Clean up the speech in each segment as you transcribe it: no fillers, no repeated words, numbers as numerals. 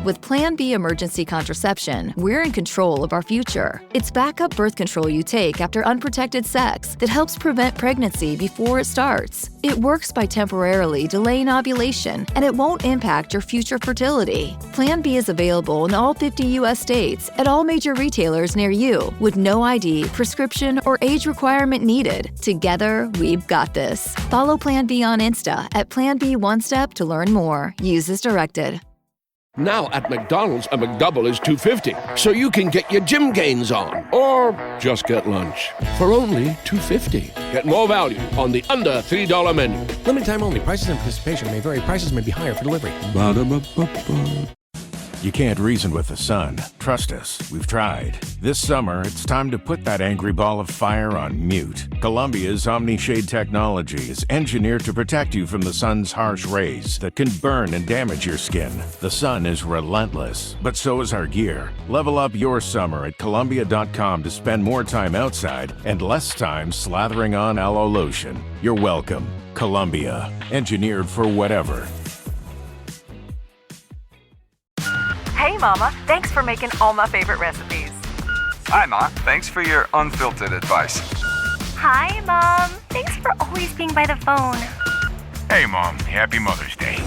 With Plan B emergency contraception, we're in control of our future. It's backup birth control you take after unprotected sex that helps prevent pregnancy before it starts. It works by temporarily delaying ovulation, and it won't impact your future fertility. Plan B is available in all 50 U.S. states at all major retailers near you, with no ID, prescription, or age requirement needed. Together, we've got this. Follow Plan B on Insta at Plan B One Step to learn more. Use as directed. Now at McDonald's, a McDouble is $2.50, so you can get your gym gains on. Or just get lunch for only $2.50. Get more value on the under $3 menu. Limited time only. Prices and participation may vary. Prices may be higher for delivery. Ba-da-ba-ba-ba. You can't reason with the sun. Trust us, we've tried. This summer, it's time to put that angry ball of fire on mute. Columbia's Omni-Shade technology is engineered to protect you from the sun's harsh rays that can burn and damage your skin. The sun is relentless, but so is our gear. Level up your summer at Columbia.com to spend more time outside and less time slathering on aloe lotion. You're welcome. Columbia, engineered for whatever. Hey, Mama. Thanks for making all my favorite recipes. Hi, Ma. Thanks for your unfiltered advice. Hi, Mom. Thanks for always being by the phone. Hey, Mom. Happy Mother's Day.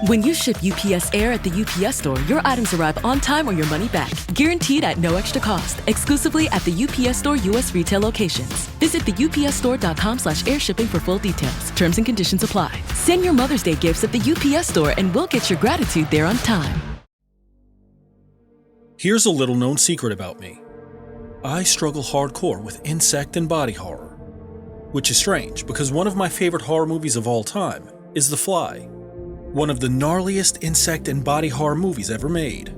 When you ship UPS Air at the UPS Store, your items arrive on time or your money back. Guaranteed at no extra cost. Exclusively at the UPS Store U.S. retail locations. Visit theupsstore.com/airshipping for full details. Terms and conditions apply. Send your Mother's Day gifts at the UPS Store and we'll get your gratitude there on time. Here's a little-known secret about me. I struggle hardcore with insect and body horror. Which is strange, because one of my favorite horror movies of all time is The Fly. One of the gnarliest insect and body horror movies ever made.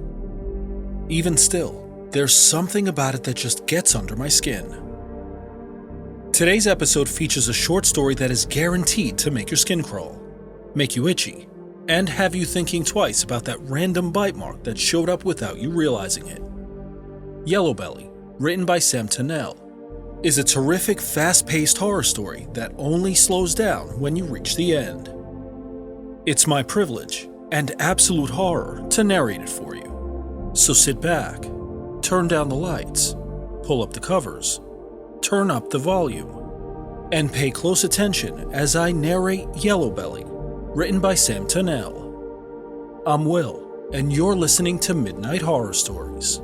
Even still, there's something about it that just gets under my skin. Today's episode features a short story that is guaranteed to make your skin crawl, make you itchy, and have you thinking twice about that random bite mark that showed up without you realizing it. Yellowbelly, written by Tonnell, is a terrific, fast-paced horror story that only slows down when you reach the end. It's my privilege and absolute horror to narrate it for you. So sit back, turn down the lights, pull up the covers, turn up the volume, and pay close attention as I narrate Yellowbelly, written by Tonnell. I'm Will, and you're listening to Midnight Horror Stories.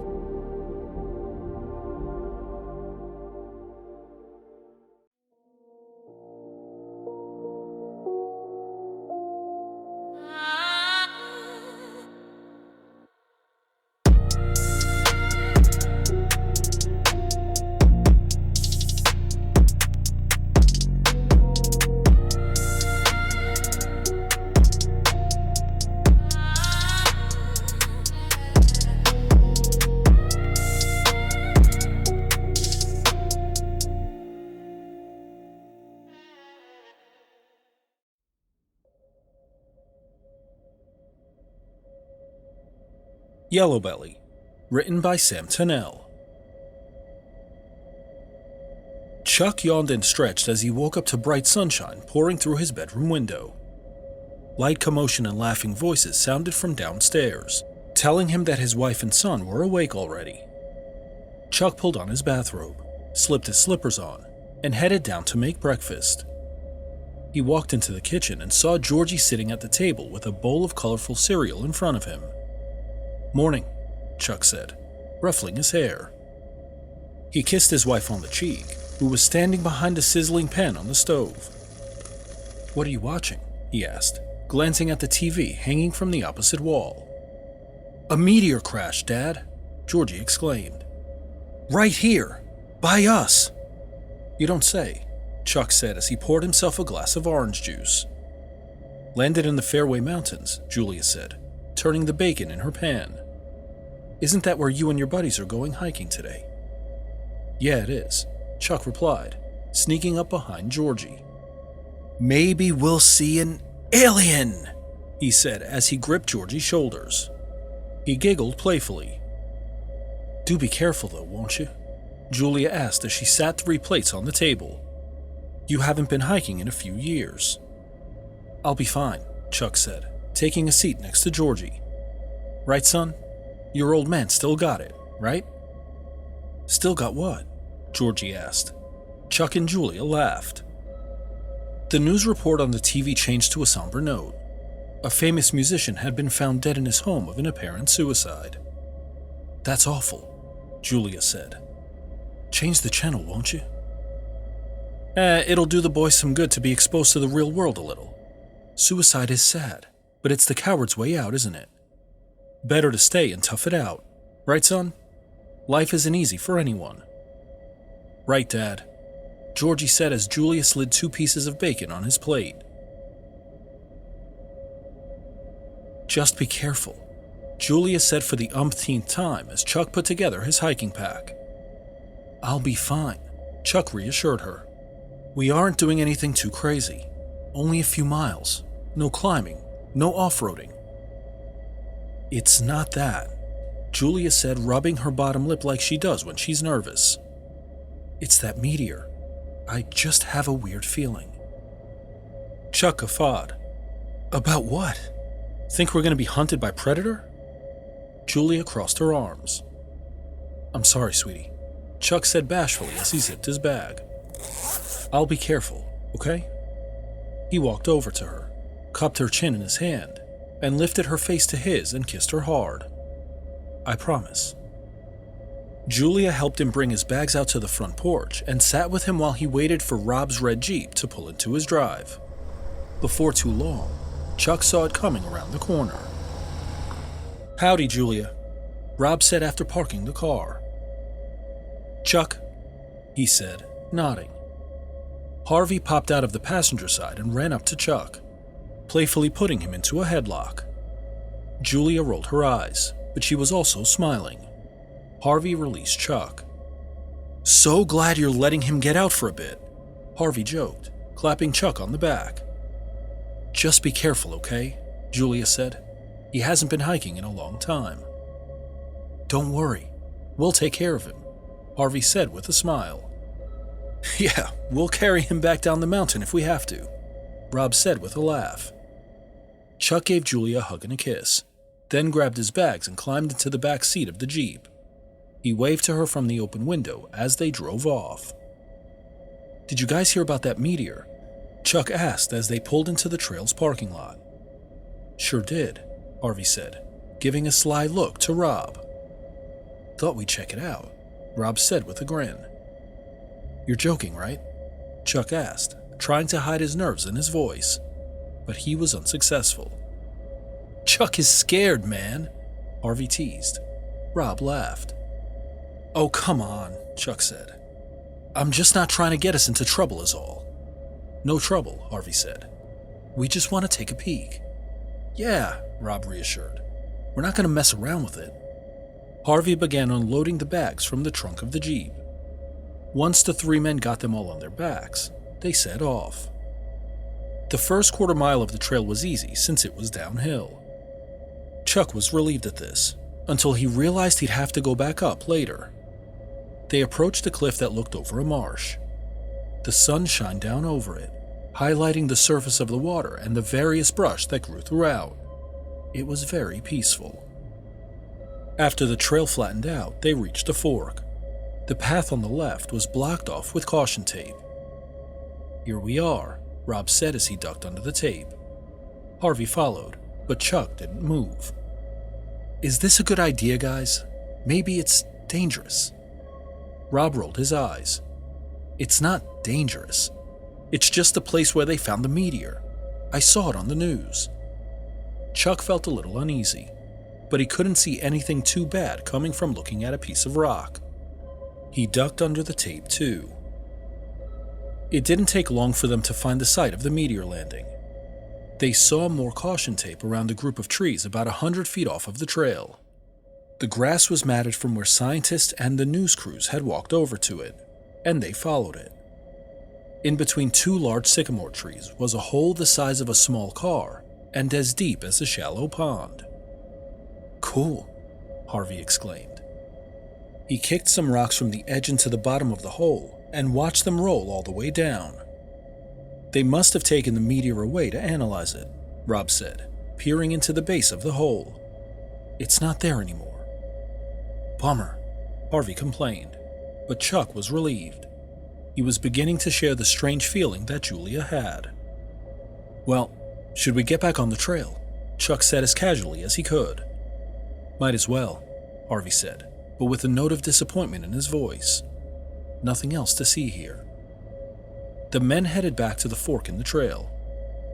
Yellowbelly, written by Tonnell. Chuck yawned and stretched as he woke up to bright sunshine pouring through his bedroom window. Light commotion and laughing voices sounded from downstairs, telling him that his wife and son were awake already. Chuck pulled on his bathrobe, slipped his slippers on, and headed down to make breakfast. He walked into the kitchen and saw Georgie sitting at the table with a bowl of colorful cereal in front of him. "Morning," Chuck said, ruffling his hair. He kissed his wife on the cheek, who was standing behind a sizzling pan on the stove. "What are you watching?" he asked, glancing at the TV hanging from the opposite wall. "A meteor crash, Dad," Georgie exclaimed. "Right here, by us." "You don't say," Chuck said as he poured himself a glass of orange juice. "Landed in the Fairway Mountains," Julia said, turning the bacon in her pan. "Isn't that where you and your buddies are going hiking today?" "Yeah, it is," Chuck replied, sneaking up behind Georgie. "Maybe we'll see an alien," he said as he gripped Georgie's shoulders. He giggled playfully. "Do be careful though, won't you?" Julia asked as she sat 3 plates on the table. "You haven't been hiking in a few years." "I'll be fine," Chuck said, taking a seat next to Georgie. Right, son? Your old man still got it, right? Still got what? Georgie asked. Chuck and Julia laughed. The news report on the TV changed to a somber note. A famous musician had been found dead in his home of an apparent suicide. That's awful, Julia said. Change the channel, won't you? It'll do the boys some good to be exposed to the real world a little. Suicide is sad, but it's the coward's way out, isn't it? Better to stay and tough it out. Right, son? Life isn't easy for anyone. Right, Dad, Georgie said as Julia slid 2 pieces of bacon on his plate. Just be careful, Julia said for the umpteenth time as Chuck put together his hiking pack. I'll be fine, Chuck reassured her. We aren't doing anything too crazy. Only a few miles. No climbing. No off-roading. It's not that, Julia said, rubbing her bottom lip like she does when she's nervous. It's that meteor. I just have a weird feeling. Chuck guffawed. About what? Think we're going to be hunted by Predator? Julia crossed her arms. I'm sorry, sweetie, Chuck said bashfully as he zipped his bag. I'll be careful, okay? He walked over to her, cupped her chin in his hand, and lifted her face to his and kissed her hard. I promise. Julia helped him bring his bags out to the front porch and sat with him while he waited for Rob's red Jeep to pull into his drive. Before too long, Chuck saw it coming around the corner. Howdy, Julia, Rob said after parking the car. Chuck, he said, nodding. Harvey popped out of the passenger side and ran up to Chuck, playfully putting him into a headlock. Julia rolled her eyes, but she was also smiling. Harvey released Chuck. So glad you're letting him get out for a bit, Harvey joked, clapping Chuck on the back. Just be careful, okay? Julia said. He hasn't been hiking in a long time. Don't worry, we'll take care of him, Harvey said with a smile. Yeah, we'll carry him back down the mountain if we have to, Rob said with a laugh. Chuck gave Julia a hug and a kiss, then grabbed his bags and climbed into the back seat of the Jeep. He waved to her from the open window as they drove off. Did you guys hear about that meteor? Chuck asked as they pulled into the trail's parking lot. Sure did, Harvey said, giving a sly look to Rob. Thought we'd check it out, Rob said with a grin. You're joking, right? Chuck asked, trying to hide his nerves in his voice, but he was unsuccessful. Chuck is scared, man, Harvey teased. Rob laughed. Oh, come on, Chuck said. I'm just not trying to get us into trouble is all. No trouble, Harvey said. We just want to take a peek. Yeah, Rob reassured. We're not going to mess around with it. Harvey began unloading the bags from the trunk of the Jeep. Once the 3 men got them all on their backs, they set off. The first quarter mile of the trail was easy since it was downhill. Chuck was relieved at this, until he realized he'd have to go back up later. They approached a cliff that looked over a marsh. The sun shined down over it, highlighting the surface of the water and the various brush that grew throughout. It was very peaceful. After the trail flattened out, they reached a fork. The path on the left was blocked off with caution tape. Here we are, Rob said as he ducked under the tape. Harvey followed, but Chuck didn't move. Is this a good idea, guys? Maybe it's dangerous. Rob rolled his eyes. It's not dangerous. It's just the place where they found the meteor. I saw it on the news. Chuck felt a little uneasy, but he couldn't see anything too bad coming from looking at a piece of rock. He ducked under the tape too. It didn't take long for them to find the site of the meteor landing. They saw more caution tape around a group of trees about 100 feet off of the trail. The grass was matted from where scientists and the news crews had walked over to it, and they followed it. In between 2 large sycamore trees was a hole the size of a small car and as deep as a shallow pond. Cool, Harvey exclaimed. He kicked some rocks from the edge into the bottom of the hole and watched them roll all the way down. They must have taken the meteor away to analyze it, Rob said, peering into the base of the hole. It's not there anymore. Bummer, Harvey complained, but Chuck was relieved. He was beginning to share the strange feeling that Julia had. Well, should we get back on the trail? Chuck said as casually as he could. Might as well, Harvey said, but with a note of disappointment in his voice. Nothing else to see here. The men headed back to the fork in the trail.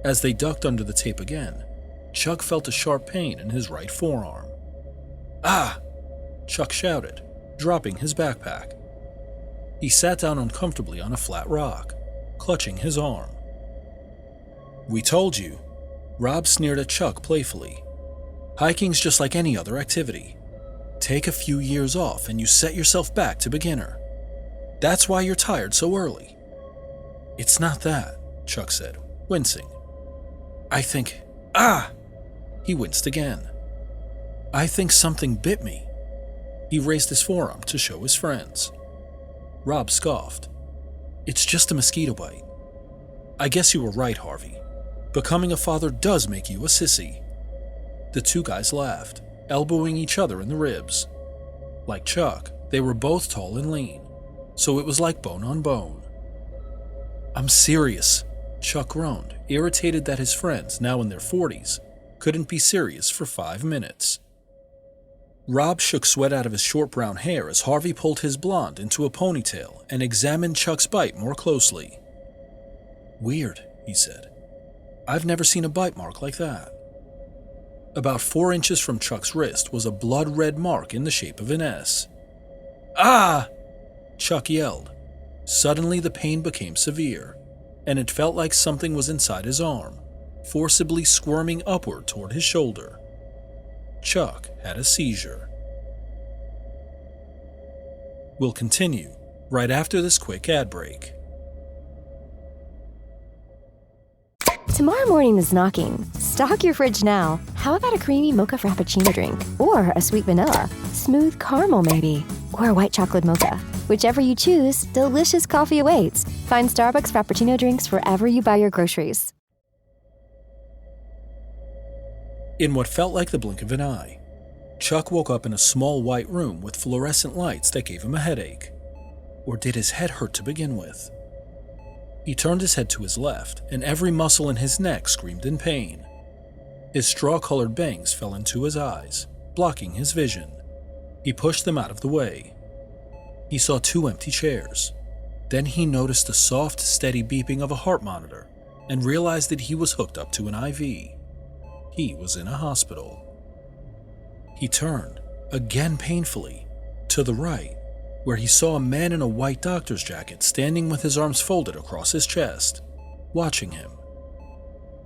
As they ducked under the tape again, Chuck felt a sharp pain in his right forearm. Ah! Chuck shouted, dropping his backpack. He sat down uncomfortably on a flat rock, clutching his arm. We told you. Rob sneered at Chuck playfully. Hiking's just like any other activity. Take a few years off and you set yourself back to beginner. That's why you're tired so early. It's not that, Chuck said, wincing. I think... Ah! He winced again. I think something bit me. He raised his forearm to show his friends. Rob scoffed. It's just a mosquito bite. I guess you were right, Harvey. Becoming a father does make you a sissy. The two guys laughed, elbowing each other in the ribs. Like Chuck, they were both tall and lean, so it was like bone on bone. I'm serious, Chuck groaned, irritated that his friends, now in their 40s, couldn't be serious for 5 minutes. Rob shook sweat out of his short brown hair as Harvey pulled his blonde into a ponytail and examined Chuck's bite more closely. Weird, he said. I've never seen a bite mark like that. About 4 inches from Chuck's wrist was a blood-red mark in the shape of an S. Ah! Chuck yelled. Suddenly the pain became severe, and it felt like something was inside his arm, forcibly squirming upward toward his shoulder. Chuck had a seizure. We'll continue right after this quick ad break. Tomorrow morning is knocking. Stock your fridge now. How about a creamy mocha frappuccino drink? Or a sweet vanilla? Smooth caramel maybe? Or a white chocolate mocha? Whichever you choose, delicious coffee awaits. Find Starbucks Frappuccino drinks wherever you buy your groceries. In what felt like the blink of an eye, Chuck woke up in a small white room with fluorescent lights that gave him a headache. Or did his head hurt to begin with? He turned his head to his left, and every muscle in his neck screamed in pain. His straw-colored bangs fell into his eyes, blocking his vision. He pushed them out of the way. He saw 2 empty chairs. Then he noticed the soft, steady beeping of a heart monitor and realized that he was hooked up to an IV. He was in a hospital. He turned, again painfully, to the right, where he saw a man in a white doctor's jacket standing with his arms folded across his chest, watching him.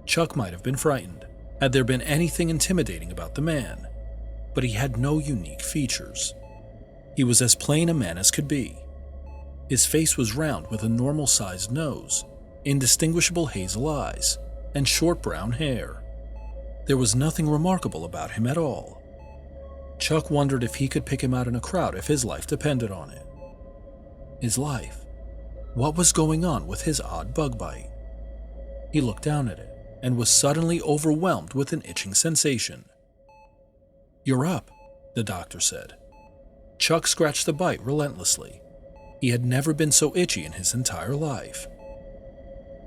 Chuck might have been frightened, had there been anything intimidating about the man, but he had no unique features. He was as plain a man as could be. His face was round with a normal-sized nose, indistinguishable hazel eyes, and short brown hair. There was nothing remarkable about him at all. Chuck wondered if he could pick him out in a crowd if his life depended on it. His life? What was going on with his odd bug bite? He looked down at it and was suddenly overwhelmed with an itching sensation. You're up, the doctor said. Chuck scratched the bite relentlessly. He had never been so itchy in his entire life.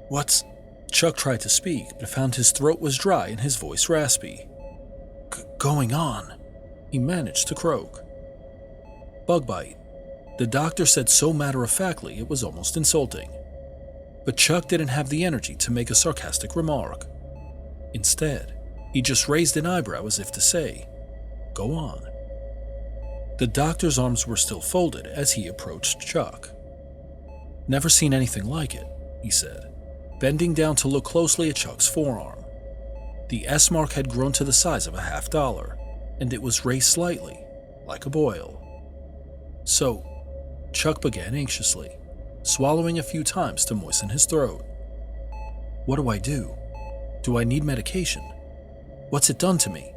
What's... Chuck tried to speak, but found his throat was dry and his voice raspy. Going on? He managed to croak. Bug bite. The doctor said so matter-of-factly it was almost insulting. But Chuck didn't have the energy to make a sarcastic remark. Instead, he just raised an eyebrow as if to say, "Go on." The doctor's arms were still folded as he approached Chuck. Never seen anything like it, he said, bending down to look closely at Chuck's forearm. The S mark had grown to the size of a $50, and it was raised slightly, like a boil. So, Chuck began anxiously, swallowing a few times to moisten his throat. What do I do? Do I need medication? What's it done to me?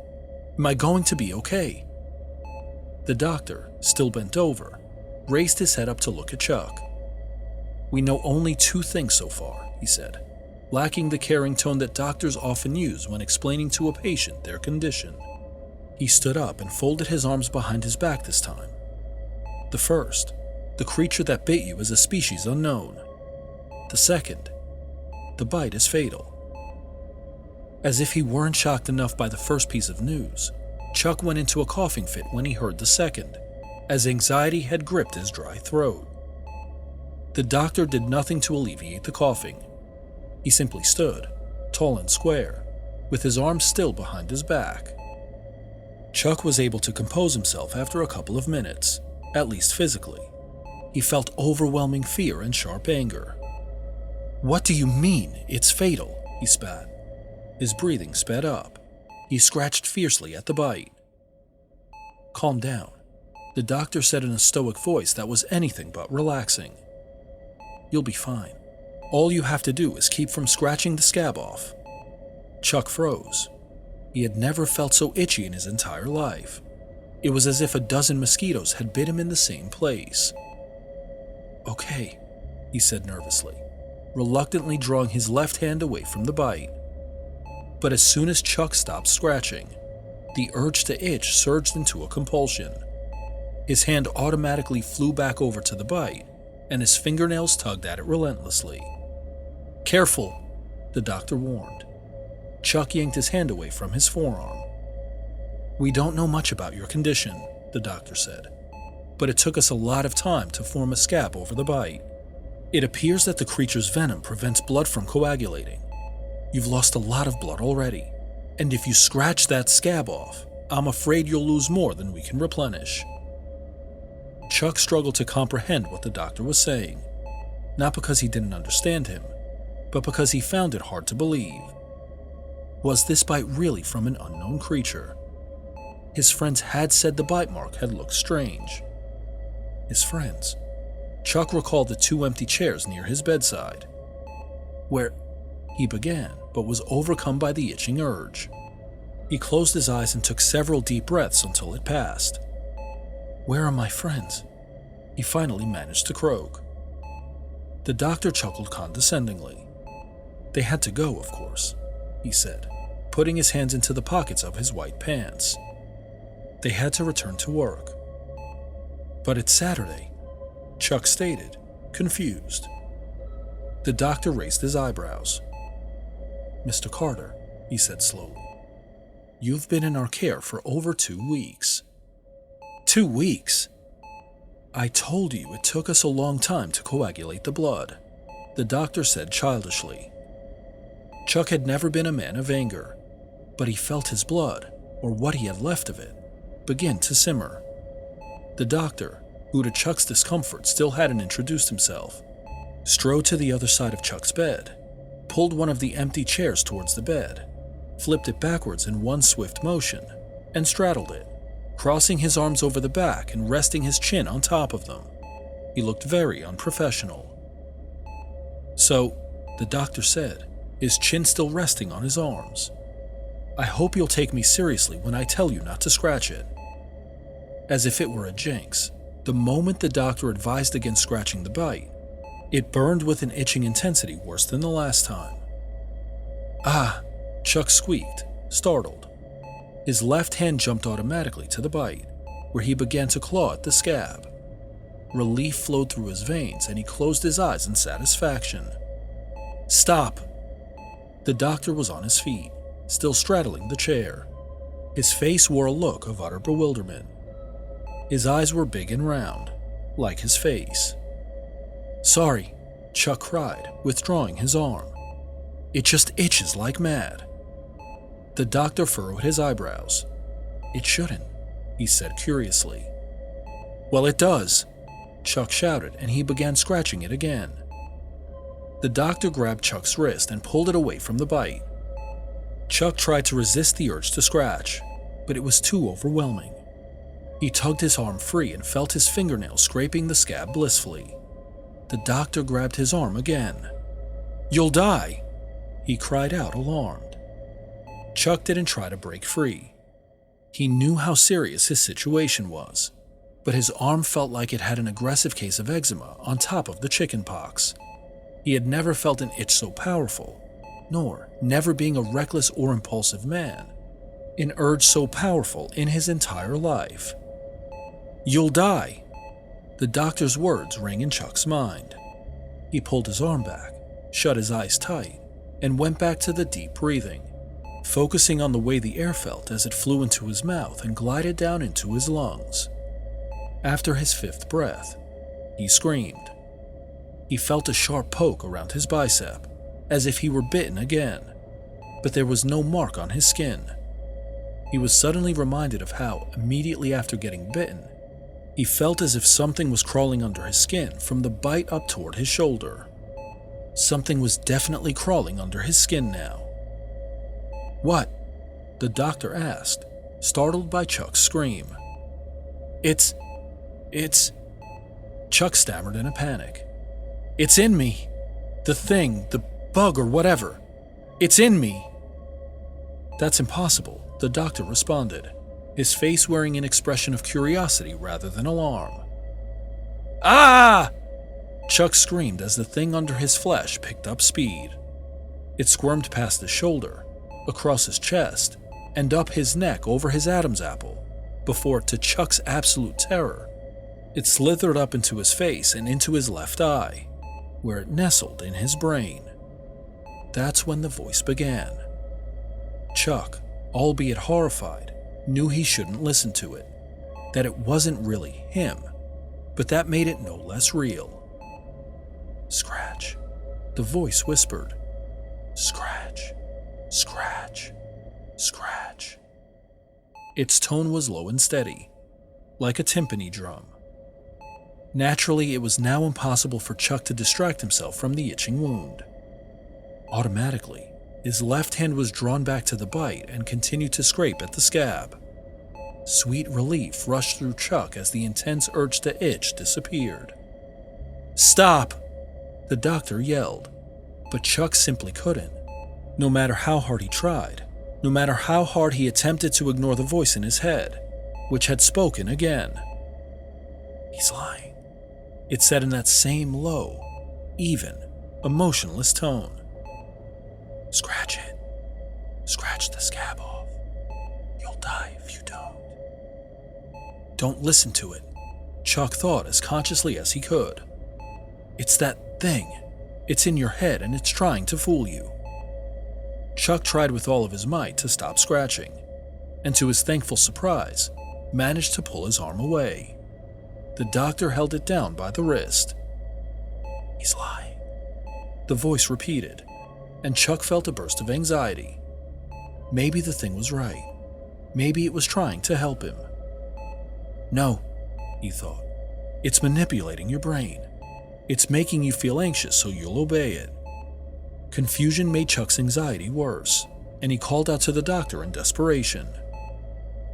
Am I going to be okay? The doctor, still bent over, raised his head up to look at Chuck. We know only 2 things so far, he said, lacking the caring tone that doctors often use when explaining to a patient their condition. He stood up and folded his arms behind his back this time. The first, the creature that bit you is a species unknown. The second, the bite is fatal. As if he weren't shocked enough by the first piece of news, Chuck went into a coughing fit when he heard the second, as anxiety had gripped his dry throat. The doctor did nothing to alleviate the coughing. He simply stood, tall and square, with his arms still behind his back. Chuck was able to compose himself after a couple of minutes, at least physically. He felt overwhelming fear and sharp anger. "What do you mean, it's fatal?" he spat. His breathing sped up. He scratched fiercely at the bite. "Calm down," the doctor said in a stoic voice that was anything but relaxing. "You'll be fine. All you have to do is keep from scratching the scab off." Chuck froze. He had never felt so itchy in his entire life. It was as if a dozen mosquitoes had bit him in the same place. "Okay," he said nervously, reluctantly drawing his left hand away from the bite. But as soon as Chuck stopped scratching, the urge to itch surged into a compulsion. His hand automatically flew back over to the bite, and his fingernails tugged at it relentlessly. "Careful," the doctor warned. Chuck yanked his hand away from his forearm. "We don't know much about your condition," the doctor said, "but it took us a lot of time to form a scab over the bite. It appears that the creature's venom prevents blood from coagulating. You've lost a lot of blood already, and if you scratch that scab off, I'm afraid you'll lose more than we can replenish." Chuck struggled to comprehend what the doctor was saying, not because he didn't understand him, but because he found it hard to believe. Was this bite really from an unknown creature? His friends had said the bite mark had looked strange. His friends. Chuck recalled the 2 empty chairs near his bedside. "Where?" he began, but was overcome by the itching urge. He closed his eyes and took several deep breaths until it passed. "Where are my friends?" he finally managed to croak. The doctor chuckled condescendingly. "They had to go, of course," he said, putting his hands into the pockets of his white pants. "They had to return to work." "But it's Saturday," Chuck stated, confused. The doctor raised his eyebrows. "Mr. Carter," he said slowly, "you've been in our care for over 2 weeks." 2 weeks? "I told you it took us a long time to coagulate the blood," the doctor said childishly. Chuck had never been a man of anger, but he felt his blood, or what he had left of it, begin to simmer. The doctor, who to Chuck's discomfort still hadn't introduced himself, strode to the other side of Chuck's bed, pulled one of the empty chairs towards the bed, flipped it backwards in one swift motion, and straddled it, crossing his arms over the back and resting his chin on top of them. He looked very unprofessional. "So," the doctor said, his chin still resting on his arms, "I hope you'll take me seriously when I tell you not to scratch it." As if it were a jinx, the moment the doctor advised against scratching the bite, it burned with an itching intensity worse than the last time. "Ah!" Chuck squeaked, startled. His left hand jumped automatically to the bite, where he began to claw at the scab. Relief flowed through his veins, and he closed his eyes in satisfaction. "Stop!" The doctor was on his feet, still straddling the chair. His face wore a look of utter bewilderment. His eyes were big and round, like his face. "Sorry," Chuck cried, withdrawing his arm. "It just itches like mad." The doctor furrowed his eyebrows. "It shouldn't," he said curiously. "Well, it does," Chuck shouted, and he began scratching it again. The doctor grabbed Chuck's wrist and pulled it away from the bite. Chuck tried to resist the urge to scratch, but it was too overwhelming. He tugged his arm free and felt his fingernails scraping the scab blissfully. The doctor grabbed his arm again. "You'll die!" he cried out, alarmed. Chuck didn't try to break free. He knew how serious his situation was, but his arm felt like it had an aggressive case of eczema on top of the chicken pox. He had never felt an itch so powerful, nor, never being a reckless or impulsive man, an urge so powerful in his entire life. "You'll die." The doctor's words rang in Chuck's mind. He pulled his arm back, shut his eyes tight, and went back to the deep breathing, focusing on the way the air felt as it flew into his mouth and glided down into his lungs. After his fifth breath, he screamed. He felt a sharp poke around his bicep, as if he were bitten again, but there was no mark on his skin. He was suddenly reminded of how, immediately after getting bitten, he felt as if something was crawling under his skin from the bite up toward his shoulder. Something was definitely crawling under his skin now. "What?" the doctor asked, startled by Chuck's scream. It's... Chuck stammered in a panic. "It's in me. The thing, the bug or whatever. It's in me." "That's impossible," the doctor responded, his face wearing an expression of curiosity rather than alarm. "Ah!" Chuck screamed as the thing under his flesh picked up speed. It squirmed past his shoulder, across his chest, and up his neck over his Adam's apple, before, to Chuck's absolute terror, it slithered up into his face and into his left eye, where it nestled in his brain. That's when the voice began. Chuck, albeit horrified, knew he shouldn't listen to it, that it wasn't really him, but that made it no less real. "Scratch," the voice whispered. "Scratch, scratch, scratch." Its tone was low and steady, like a timpani drum. Naturally, it was now impossible for Chuck to distract himself from the itching wound. Automatically, his left hand was drawn back to the bite and continued to scrape at the scab. Sweet relief rushed through Chuck as the intense urge to itch disappeared. "Stop!" the doctor yelled, but Chuck simply couldn't. No matter how hard he tried, no matter how hard he attempted to ignore the voice in his head, which had spoken again. "He's lying," it said in that same low, even, emotionless tone. "Scratch it. Scratch the scab off. You'll die if you don't." "Don't listen to it," Chuck thought as consciously as he could. "It's that thing. It's in your head and it's trying to fool you." Chuck tried with all of his might to stop scratching, and to his thankful surprise, managed to pull his arm away. The doctor held it down by the wrist. "He's lying," the voice repeated, and Chuck felt a burst of anxiety. Maybe the thing was right. Maybe it was trying to help him. "No," he thought. "It's manipulating your brain. It's making you feel anxious so you'll obey it." Confusion made Chuck's anxiety worse, and he called out to the doctor in desperation.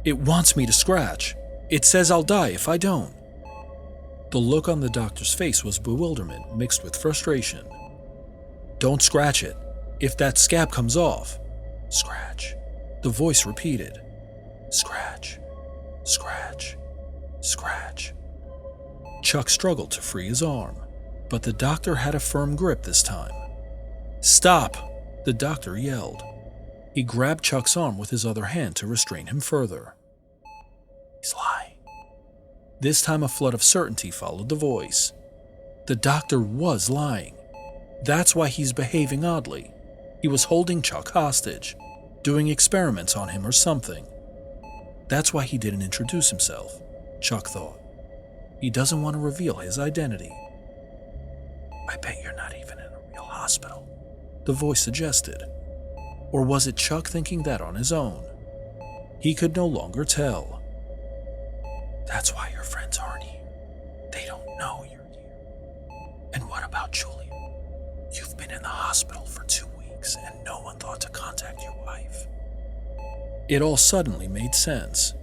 "It wants me to scratch. It says I'll die if I don't." The look on the doctor's face was bewilderment mixed with frustration. "Don't scratch it. If that scab comes off, scratch," the voice repeated. "Scratch, scratch, scratch." Chuck struggled to free his arm, but the doctor had a firm grip this time. "Stop!" the doctor yelled. He grabbed Chuck's arm with his other hand to restrain him further. "He's lying." This time a flood of certainty followed the voice. The doctor was lying. That's why he's behaving oddly. He was holding Chuck hostage, doing experiments on him or something. That's why he didn't introduce himself, Chuck thought. He doesn't want to reveal his identity. "I bet you're not even in a real hospital," the voice suggested. Or was it Chuck thinking that on his own? He could no longer tell. "That's why your friends aren't here. They don't know you're here. And what about Julia? You've been in the hospital for 2 weeks and no one thought to contact your wife." It all suddenly made sense.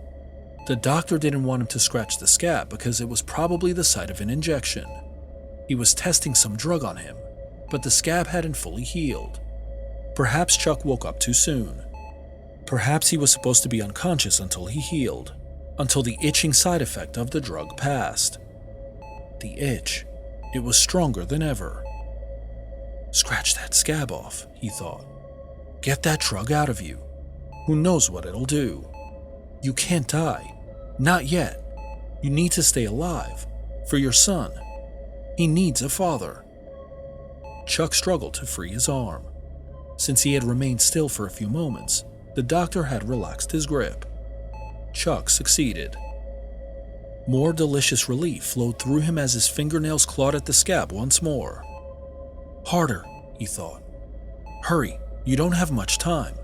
The doctor didn't want him to scratch the scab because it was probably the site of an injection. He was testing some drug on him, but the scab hadn't fully healed. Perhaps Chuck woke up too soon. Perhaps he was supposed to be unconscious until he healed, until the itching side effect of the drug passed. The itch, it was stronger than ever. "Scratch that scab off," he thought. "Get that drug out of you. Who knows what it'll do? You can't die. Not yet. You need to stay alive. For your son. He needs a father. Chuck struggled to free his arm. Since he had remained still for a few moments, the doctor had relaxed his grip. Chuck succeeded. More delicious relief flowed through him as his fingernails clawed at the scab once more. Harder, he thought. Hurry, you don't have much time.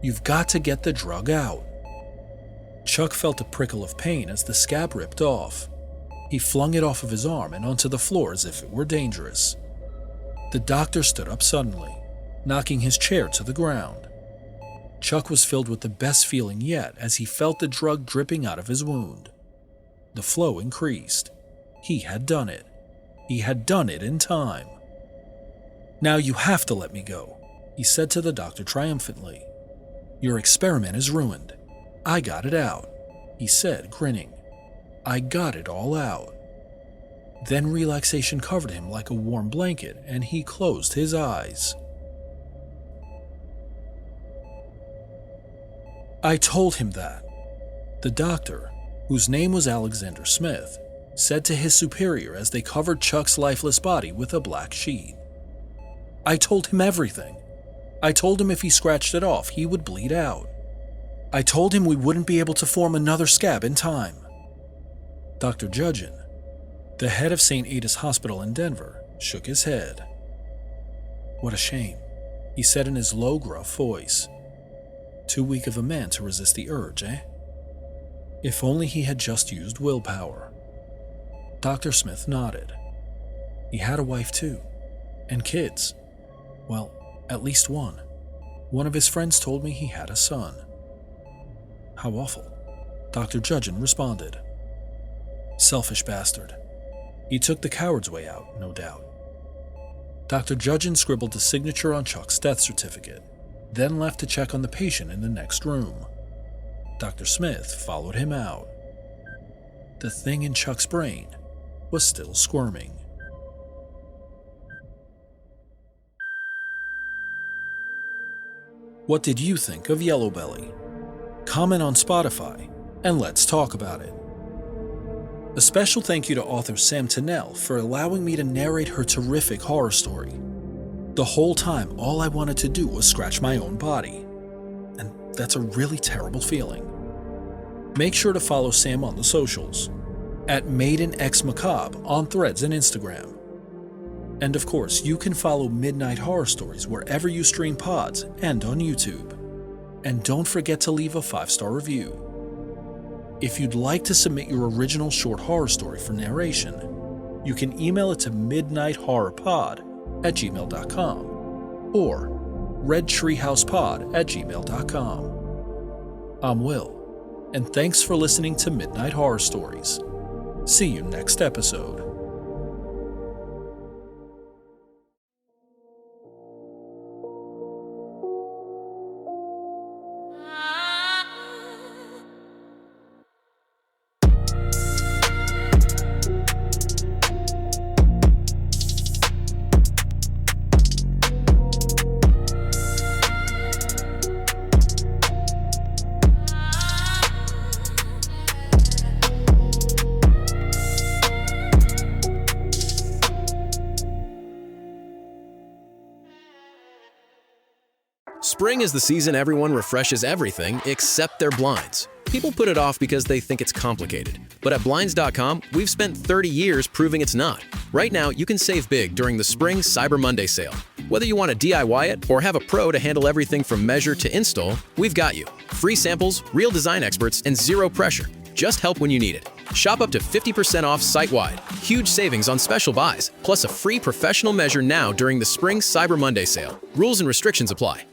You've got to get the drug out. Chuck felt a prickle of pain as the scab ripped off. He flung it off of his arm and onto the floor as if it were dangerous. The doctor stood up suddenly, knocking his chair to the ground. Chuck was filled with the best feeling yet as he felt the drug dripping out of his wound. The flow increased. He had done it. He had done it in time. Now you have to let me go, he said to the doctor triumphantly. Your experiment is ruined. I got it out, he said, grinning. I got it all out. Then relaxation covered him like a warm blanket and he closed his eyes. I told him that. The doctor, whose name was Alexander Smith, said to his superior as they covered Chuck's lifeless body with a black sheet. I told him everything. I told him if he scratched it off, he would bleed out. I told him we wouldn't be able to form another scab in time. Dr. Judgen, the head of St. Ada's Hospital in Denver, shook his head. What a shame, he said in his low, gruff voice. Too weak of a man to resist the urge, eh? If only he had just used willpower. Dr. Smith nodded. He had a wife too, and kids. Well, at least one. One of his friends told me he had a son. How awful, Dr. Judgen responded. Selfish bastard. He took the coward's way out, no doubt. Dr. Judgen scribbled a signature on Chuck's death certificate, then left to check on the patient in the next room. Dr. Smith followed him out. The thing in Chuck's brain was still squirming. What did you think of Yellowbelly? Comment on Spotify, and let's talk about it. A special thank you to author Sam Tonnell for allowing me to narrate her terrific horror story. The whole time, all I wanted to do was scratch my own body. And that's a really terrible feeling. Make sure to follow Sam on the socials, at MaidenXMacabre on Threads and Instagram. And of course, you can follow Midnight Horror Stories wherever you stream pods and on YouTube. And don't forget to leave a 5-star review. If you'd like to submit your original short horror story for narration, you can email it to midnighthorrorpod@gmail.com or redtreehousepod@gmail.com. I'm Will, and thanks for listening to Midnight Horror Stories. See you next episode. Spring is the season everyone refreshes everything except their blinds. People put it off because they think it's complicated. But at Blinds.com, we've spent 30 years proving it's not. Right now, you can save big during the Spring Cyber Monday sale. Whether you want to DIY it or have a pro to handle everything from measure to install, we've got you. Free samples, real design experts, and zero pressure. Just help when you need it. Shop up to 50% off site-wide. Huge savings on special buys, plus a free professional measure now during the Spring Cyber Monday sale. Rules and restrictions apply.